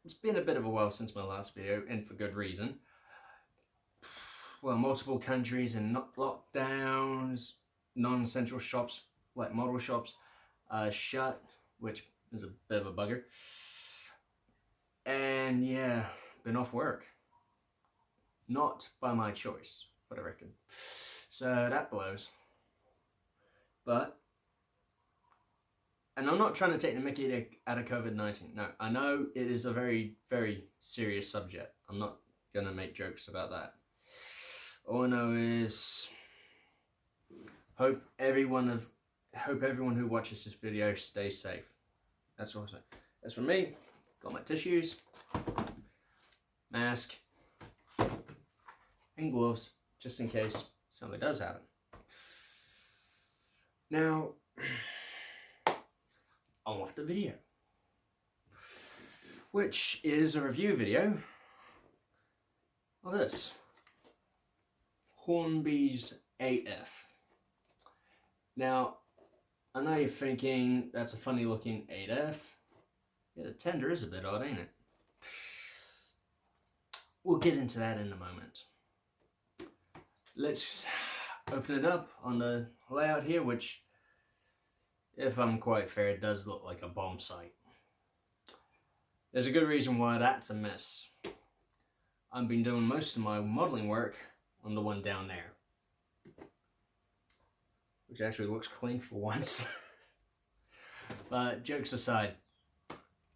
it's been a bit of a while since my last video, and for good reason. Well, multiple countries and lockdowns, non-essential shops like model shops shut, which is a bit of a bugger. And yeah, been off work. Not by my choice, for the record. So that blows. But, and I'm not trying to take the mickey out of COVID-19. No, I know it is a very, very serious subject. I'm not going to make jokes about that. All I know is hope everyone who watches this video stays safe. That's all I say. As for me, got my tissues, mask, and gloves, just in case something does happen. Now, on with the video, which is a review video of this Hornby's 8F. Now, I know you're thinking that's a funny looking 8F. Yeah, the tender is a bit odd, ain't it? We'll get into that in a moment. Let's open it up on the layout here, which, if I'm quite fair, it does look like a bomb site. There's a good reason why that's a mess. I've been doing most of my modeling work on the one down there, which actually looks clean for once. But jokes aside,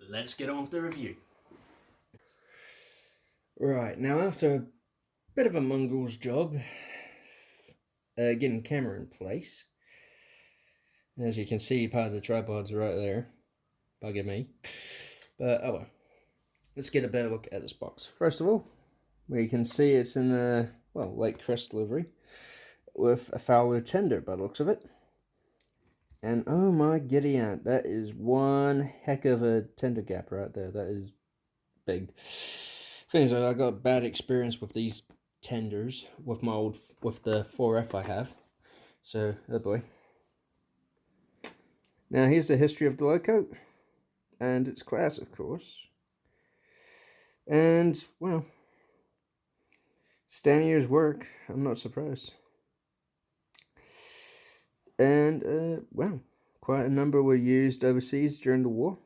let's get on with the review. Right, now after a bit of a mongrel's job getting the camera in place, as you can see, part of the tripod's right there. Bugger me. But oh well. Let's get a better look at this box. First of all, we can see it's in a, well, late crest livery with a Fowler tender by the looks of it. And oh my giddy aunt, that is one heck of a tender gap right there. That is big. Things like I got bad experience with these tenders with the 4F I have. So, oh boy. Now here's the history of the loco and its class, of course. And well, standing year's work, I'm not surprised. And well, quite a number were used overseas during the war.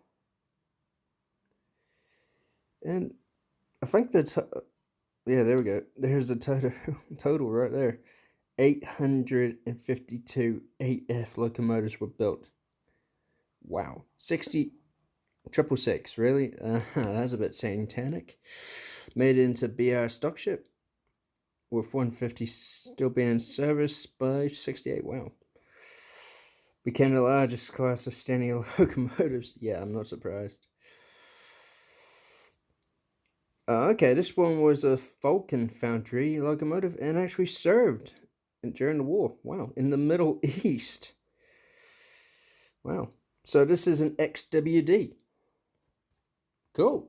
And I think that's, yeah, there we go. There's the total right there. 852 8F locomotives were built. Wow. 60 666, really? That's a bit satanic. Made it into BR stock ship, with 150 still being in service by 68. Wow. Became the largest class of standing locomotives. Yeah, I'm not surprised. Okay, this one was a Vulcan foundry locomotive and actually served during the war. Wow, in the Middle East. Wow. So this is an XWD. Cool.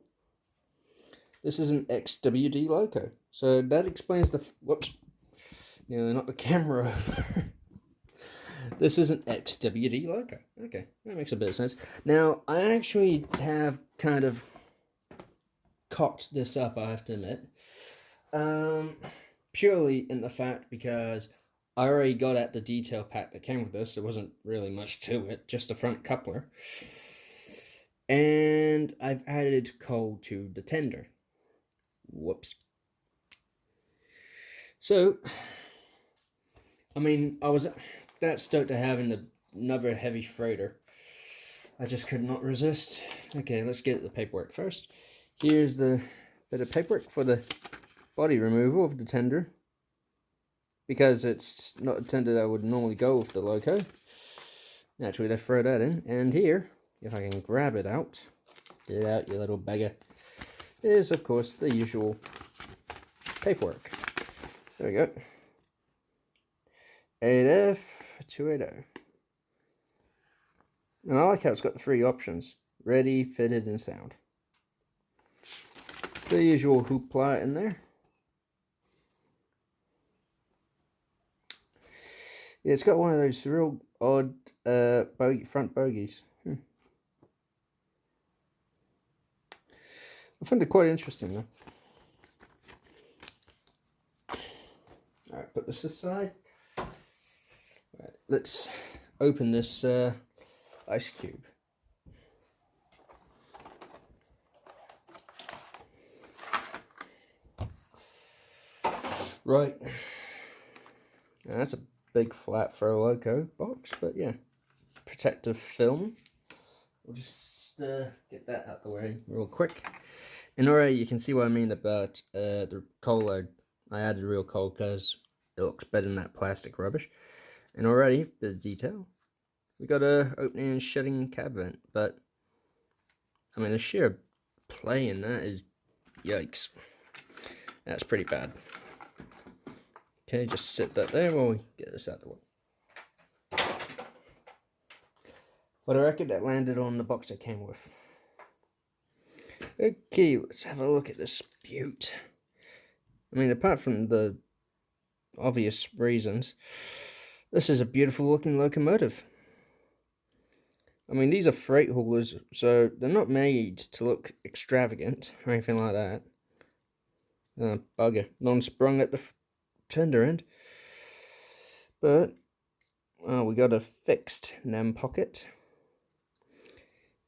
This is an XWD loco. So that explains the... Whoops. Nearly knocked the camera over. This is an XWD loco. Okay, that makes a bit of sense. Now, I actually have kind of cocked this up, I have to admit. Purely in the fact because I already got at the detail pack that came with this. There wasn't really much to it, just the front coupler. And I've added coal to the tender. Whoops. So, I mean, I was that stoked to having another heavy freighter. I just could not resist. Okay, let's get at the paperwork first. Here's the bit of paperwork for the body removal of the tender, because it's not a tender that would normally go with the loco. Naturally, let's throw that in. And here, if I can grab it out, get it out, you little beggar, is of course the usual paperwork. There we go. 8F 280. And I like how it's got the three options: ready, fitted, and sound. The usual hoopla in there. Yeah, it's got one of those real odd front bogies. I find it quite interesting though. Alright, put this aside. Right, let's open this ice cube. Right. Now, that's a big flap for a loco box, but yeah. Protective film. We'll just get that out the way real quick. And already you can see what I mean about the coal. I added real coal because it looks better than that plastic rubbish. And already, the detail. We got a opening and shutting cab vent, but I mean the sheer play in that is yikes. That's pretty bad. Okay, just sit that there while we get this out of the way. For the record, that landed on the box it came with. Okay, let's have a look at this beaut. I mean, apart from the obvious reasons, this is a beautiful looking locomotive. I mean, these are freight haulers, so they're not made to look extravagant or anything like that. Bugger, non-sprung at the tender end. But, we got a fixed NEM pocket.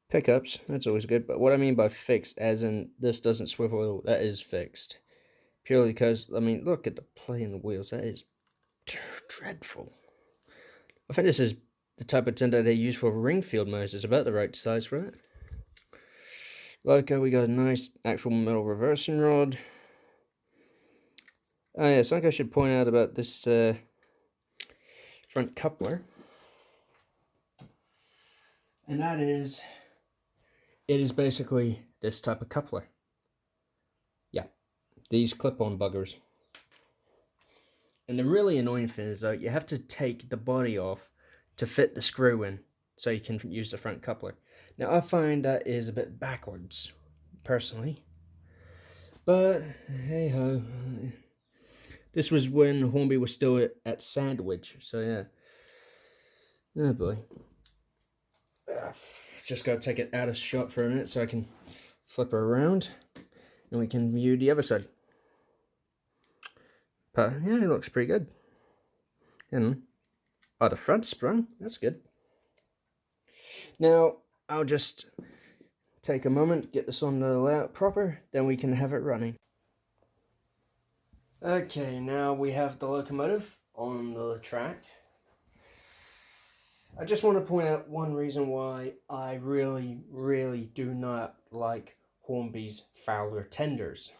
Pickups, that's always good, but what I mean by fixed, as in this doesn't swivel at all, that is fixed. Purely because, I mean, look at the play in the wheels, that is dreadful. I think this is the type of tender they use for ringfield motors. It's about the right size for it. Loco, we got a nice actual metal reversing rod. Oh yeah, something I should point out about this front coupler. And that is, it is basically this type of coupler. Yeah, these clip-on buggers. And the really annoying thing is though, you have to take the body off to fit the screw in so you can use the front coupler. Now I find that is a bit backwards, personally. But hey ho. This was when Hornby was still at Sandwich, so yeah. Oh boy. Just gotta take it out of shot for a minute so I can flip her around and we can view the other side. But yeah, it looks pretty good. And the front sprung, that's good. Now I'll just take a moment, get this on the layout proper, then we can have it running. Okay, now we have the locomotive on the track. I just want to point out one reason why I really do not like Hornby's Fowler tenders.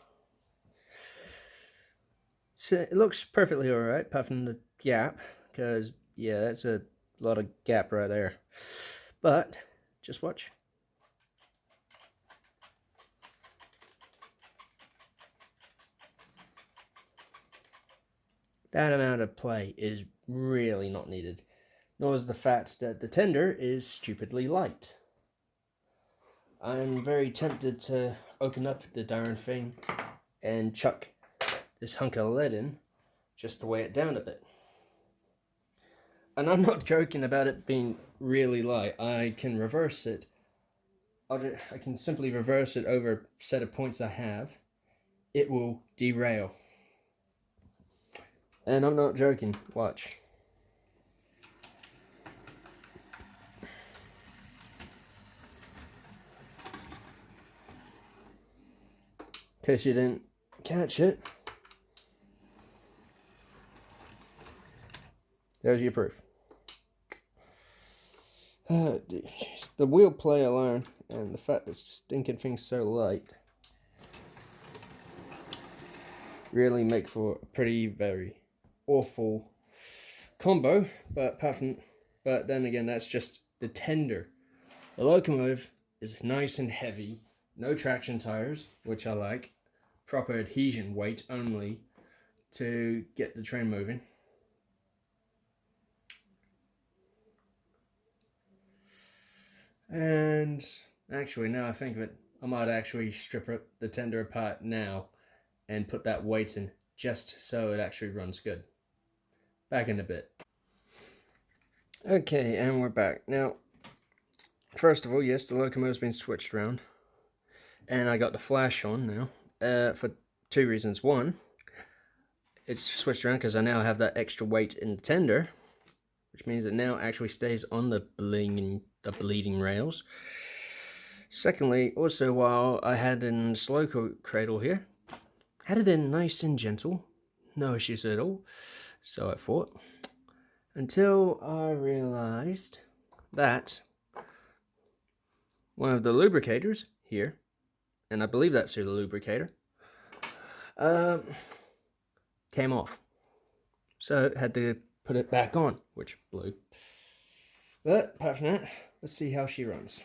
So it looks perfectly alright, apart from the gap, because yeah, that's a lot of gap right there. But just watch. That amount of play is really not needed. Nor is the fact that the tender is stupidly light. I'm very tempted to open up the darn thing and chuck this hunk of lead in just to weigh it down a bit. And I'm not joking about it being really light. I can reverse it. I can simply reverse it over a set of points I have. It will derail. And I'm not joking. Watch. In case you didn't catch it, there's your proof. The wheel play alone and the fact that stinking thing's so light really make for a pretty very awful combo. But then again, that's just the tender. The locomotive is nice and heavy, no traction tires, which I like. Proper adhesion weight only to get the train moving. And actually, now I think of it, I might actually strip the tender apart now and put that weight in just so it actually runs good. Back in a bit. Okay, and we're back. Now, first of all, yes, the locomotive's been switched around. and I got the flash on now for two reasons. One, it's switched around because I now have that extra weight in the tender, which means it now actually stays on the bleeding rails. Secondly, also while I had in slow cradle here, had it in nice and gentle, no issues at all, so I thought, until I realized that one of the lubricators here, and I believe that's the lubricator, came off. So I had to put it back on, which blew. But apart from that, let's see how she runs.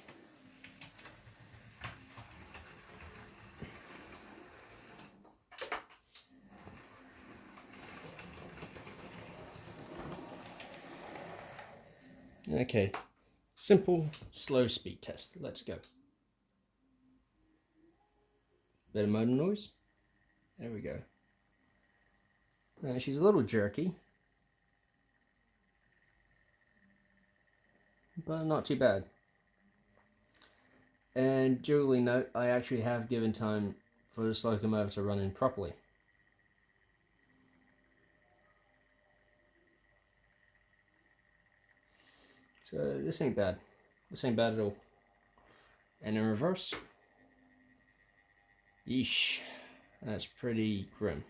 Okay, simple slow speed test. Let's go. Bit of motor noise. There we go. She's a little jerky, but not too bad. And duly note, I actually have given time for this locomotive to run in properly. So this ain't bad. This ain't bad at all. And in reverse, yeesh, that's pretty grim.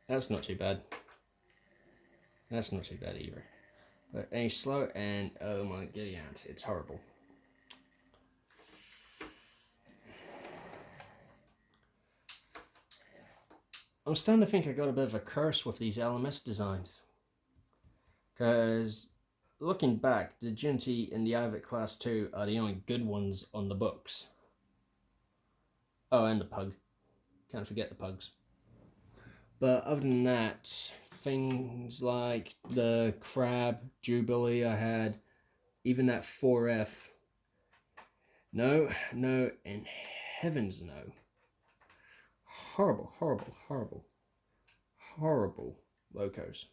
That's not too bad. That's not too bad either. But any slow and oh my giddy aunt, it's horrible. I'm starting to think I got a bit of a curse with these LMS designs. Because looking back, the GNT and the Ivic Class 2 are the only good ones on the books. Oh, and the pug. Can't forget the pugs. But other than that, things like the Crab Jubilee I had, even that 4F. No, and heavens no. Horrible, horrible, horrible, horrible locos.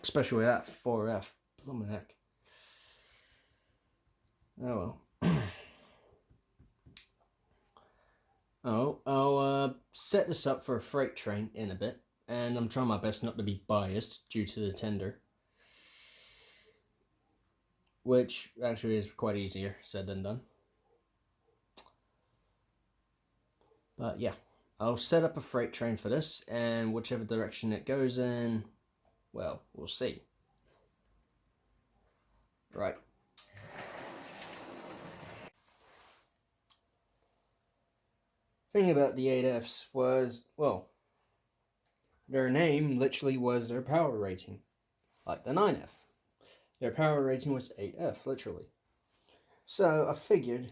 Especially that 4F. Blooming heck. Oh well. I'll set this up for a freight train in a bit, and I'm trying my best not to be biased due to the tender, which actually is quite easier said than done. But yeah, I'll set up a freight train for this, and whichever direction it goes in, well, we'll see. Right. Thing about the 8Fs was, well, their name literally was their power rating, like the 9F. Their power rating was 8F, literally. So I figured,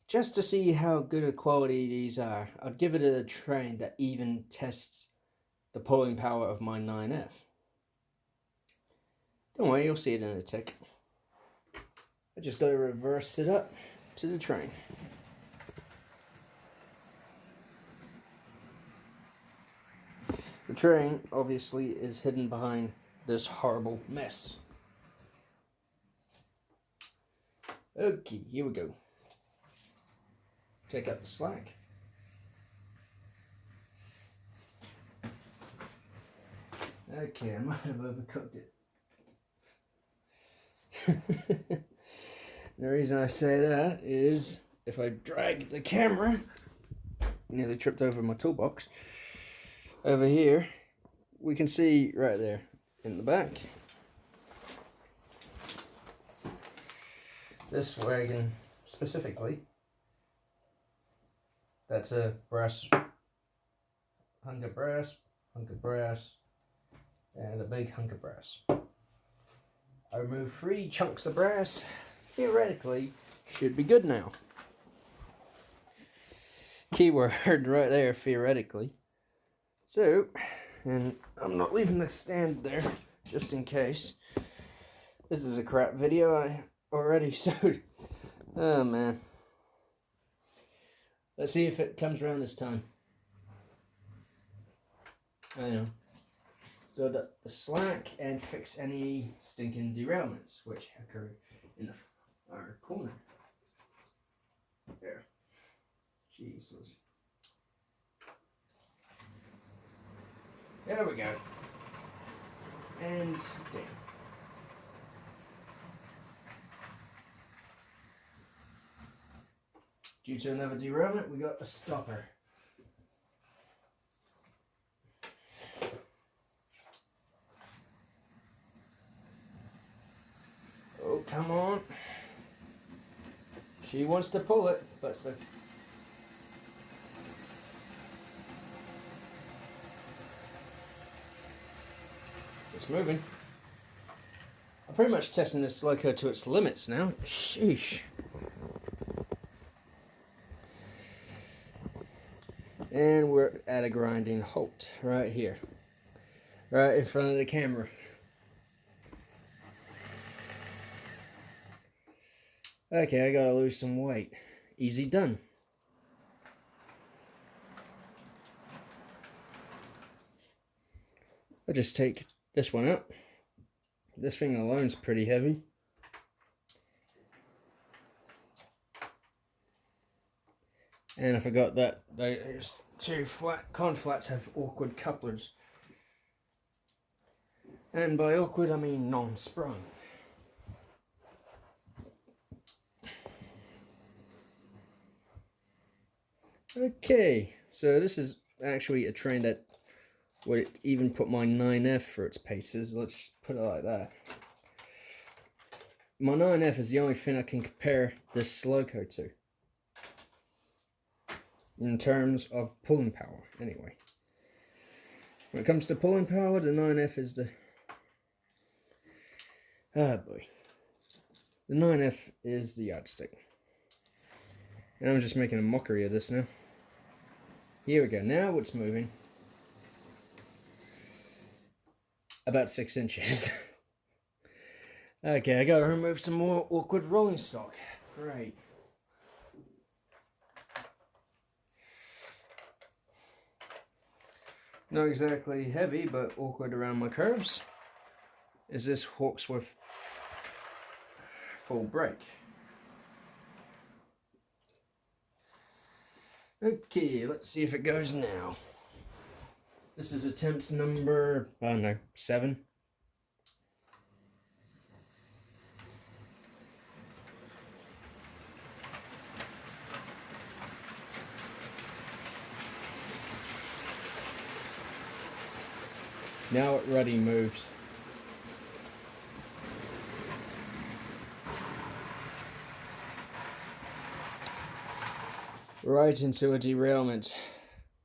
just to see how good a quality these are, I'd give it a train that even tests the pulling power of my 9F. Don't worry, you'll see it in a tick. I just got to reverse it up to the train. The train, obviously, is hidden behind this horrible mess. Okay, here we go. Take up the slack. Okay, I might have overcooked it. The reason I say that is if I drag the camera, nearly tripped over my toolbox. Over here, we can see right there in the back. This wagon specifically, that's a brass, hunk of brass, and a big hunk of brass. I removed 3 chunks of brass. Theoretically, should be good now. Keyword right there, theoretically. So, and I'm not leaving the stand there, just in case. This is a crap video I already showed. Oh man. Let's see if it comes around this time. I know. So the slack and fix any stinking derailments which occur in the far corner. There. Jesus. There we go. And down. Due to another derailment, we got a stopper. Oh, come on. She wants to pull it, but it's moving. I'm pretty much testing this loco to its limits now. Sheesh. And we're at a grinding halt right here. Right in front of the camera. Okay, I gotta lose some weight. Easy done. I'll just take this one out. This thing alone's pretty heavy. And I forgot that those two conflats have awkward couplers. And by awkward I mean non-sprung. Okay, so this is actually a train that would even put my 9F for its paces. Let's put it like that. My 9F is the only thing I can compare this loco to. In terms of pulling power, anyway. When it comes to pulling power, the 9F is the... Ah boy. The 9F is the yardstick. And I'm just making a mockery of this now. Here we go, now it's moving. About 6 inches. Okay, I gotta remove some more awkward rolling stock. Great. Not exactly heavy, but awkward around my curves. Is this Hawksworth full brake? Okay, let's see if it goes now. This is attempt number, I don't know, 7. Now it ready moves. Right into a derailment.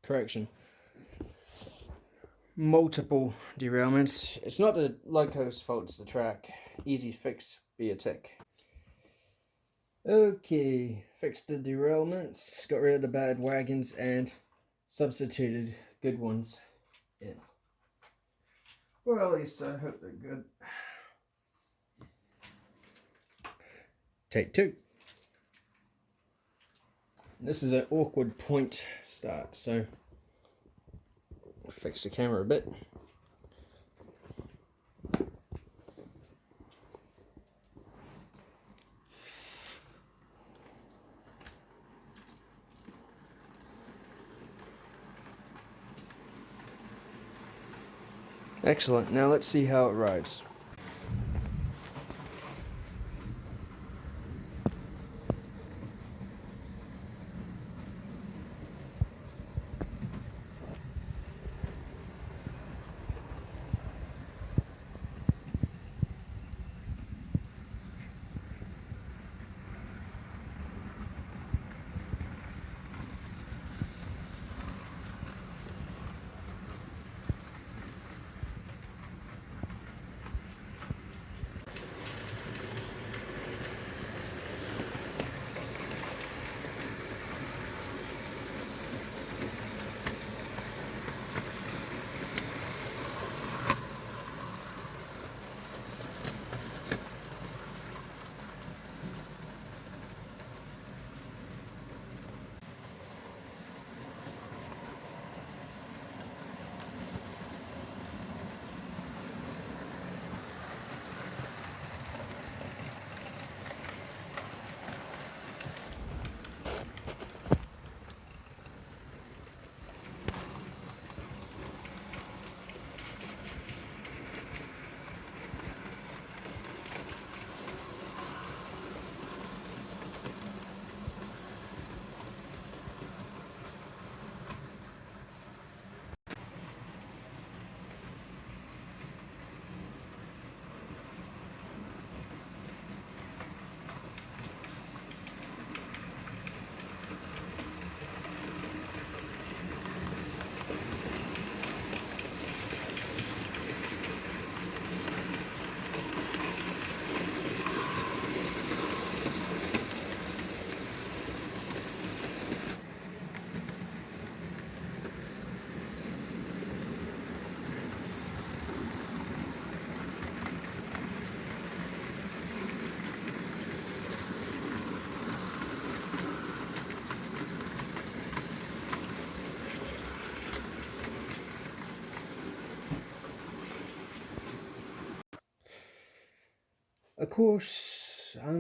Correction. Multiple derailments. It's not the loco's fault, it's the track. Easy fix, be a tick. Okay, fixed the derailments, got rid of the bad wagons and substituted good ones in. Well, at least I hope they're good. Take 2. This is an awkward point start, so I'll fix the camera a bit. Excellent, now let's see how it rides. Of course, I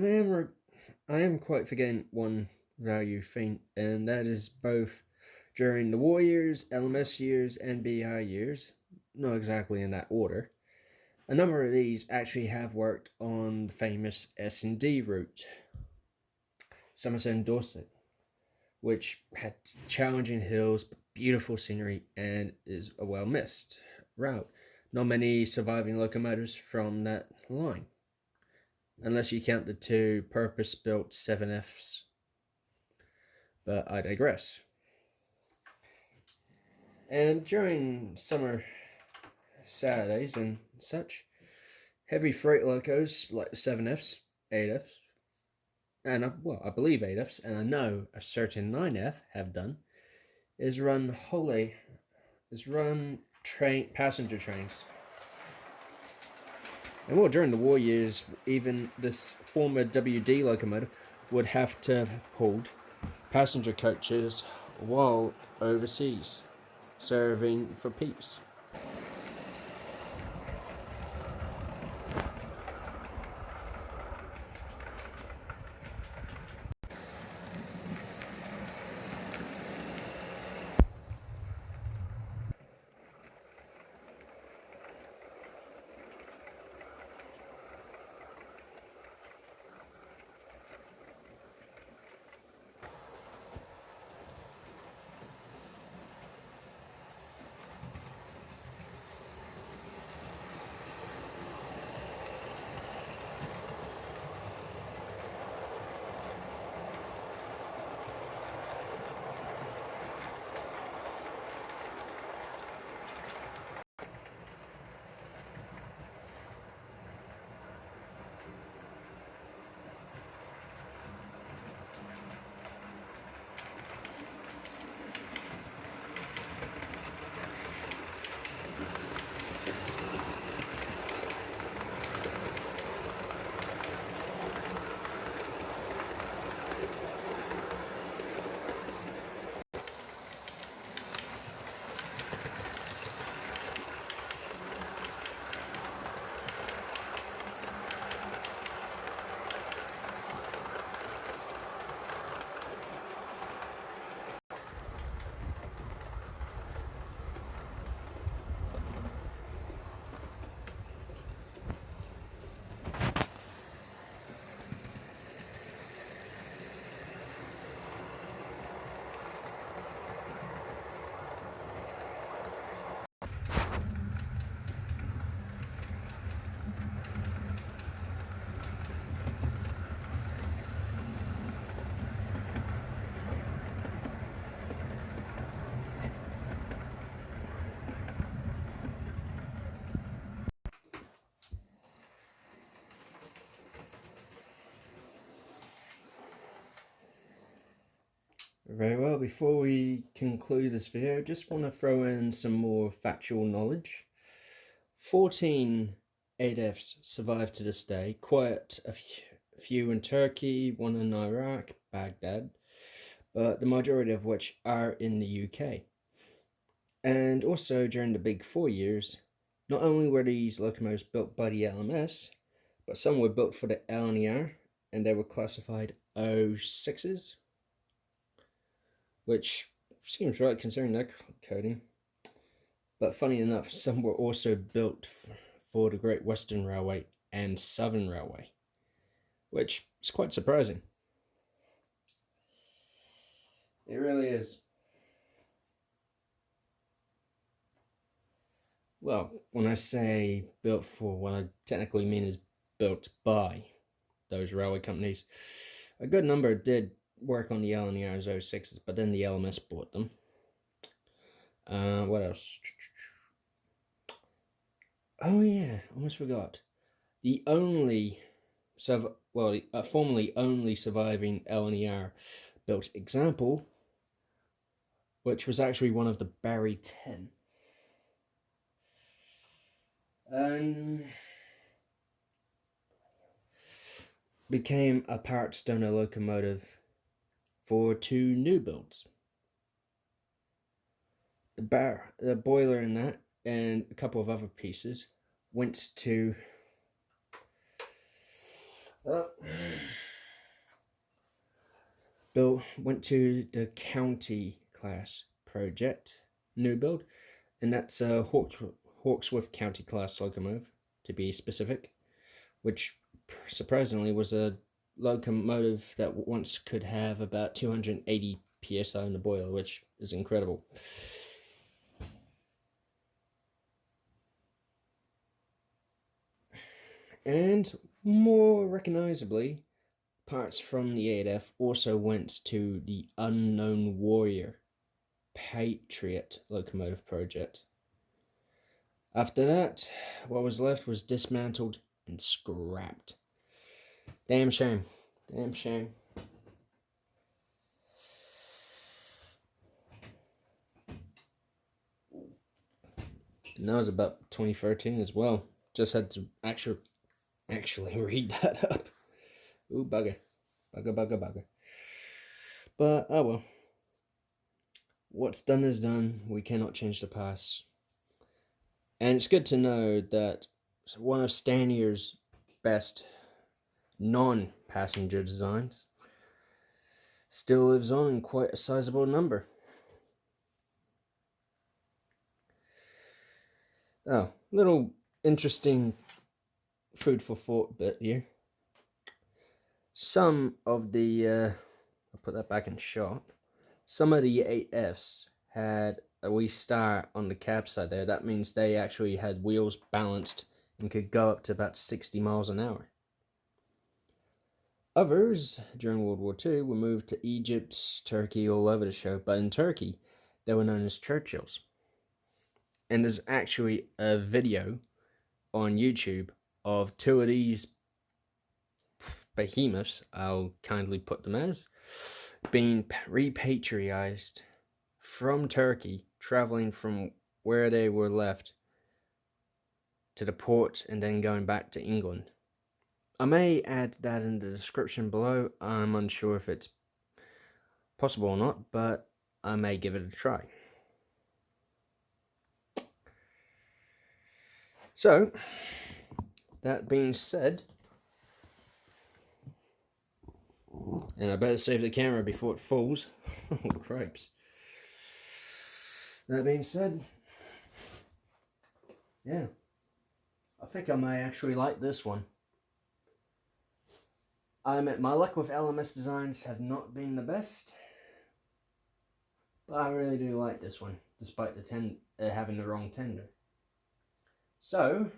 am quite forgetting one value thing, and that is both during the war years, LMS years, and BI years, not exactly in that order. A number of these actually have worked on the famous S&D route, Somerset and Dorset, which had challenging hills, beautiful scenery, and is a well missed route. Not many surviving locomotives from that line, unless you count the two purpose built 7Fs. But I digress. And during summer Saturdays and such, heavy freight locos like the 7Fs, 8Fs, and I believe 8Fs, and I know a certain 9F have done, is run passenger trains. And well, during the war years, even this former WD locomotive would have to have pulled passenger coaches while overseas, serving for peace. Very well, before we conclude this video, just want to throw in some more factual knowledge. 14 8Fs survive to this day, quite a few in Turkey, one in Iraq, Baghdad, but the majority of which are in the UK. And also during the Big 4 years, not only were these locomotives built by the LMS, but some were built for the LNER, and they were classified O6s, which seems right considering their coding. But funny enough, some were also built for the Great Western Railway and Southern Railway, which is quite surprising. It really is. Well, when I say built for, what I technically mean is built by those railway companies. A good number did work on the LNER's 06s, but then the LMS bought them. What else? Oh yeah, almost forgot. The only formerly only surviving LNER built example, which was actually one of the Barry 10. Became a Parrot Stoner locomotive for 2 new builds. The boiler in that and a couple of other pieces went to Bill went to the county class project, new build, and that's a Hawksworth County class locomotive, to be specific, which surprisingly was a locomotive that once could have about 280 psi in the boiler, which is incredible. And more recognizably, parts from the 8F also went to the Unknown Warrior Patriot locomotive project. After that, what was left was dismantled and scrapped. Damn shame. Damn shame. And that was about 2013 as well. Just had to actually read that up. Ooh, bugger. Bugger. But, oh well. What's done is done. We cannot change the past. And it's good to know that one of Stanier's best non-passenger designs still lives on in quite a sizable number. Oh, little interesting food for thought bit here. Some of the, I'll put that back in shot. Some of the 8Fs had a wee star on the cab side there. That means they actually had wheels balanced and could go up to about 60 miles an hour. Others, during World War II, were moved to Egypt, Turkey, all over the show. But in Turkey, they were known as Churchills. And there's actually a video on YouTube of two of these behemoths, I'll kindly put them as, being repatriated from Turkey, traveling from where they were left to the port and then going back to England. I may add that in the description below. I'm unsure if it's possible or not, but I may give it a try. So, that being said, and I better save the camera before it falls. Oh, cripes. That being said, yeah, I think I may actually like this one. I admit my luck with LMS designs have not been the best, but I really do like this one, despite the having the wrong tender. So,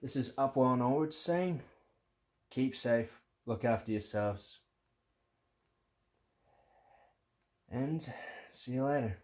this is Upwell and Onwards saying, keep safe, look after yourselves, and see you later.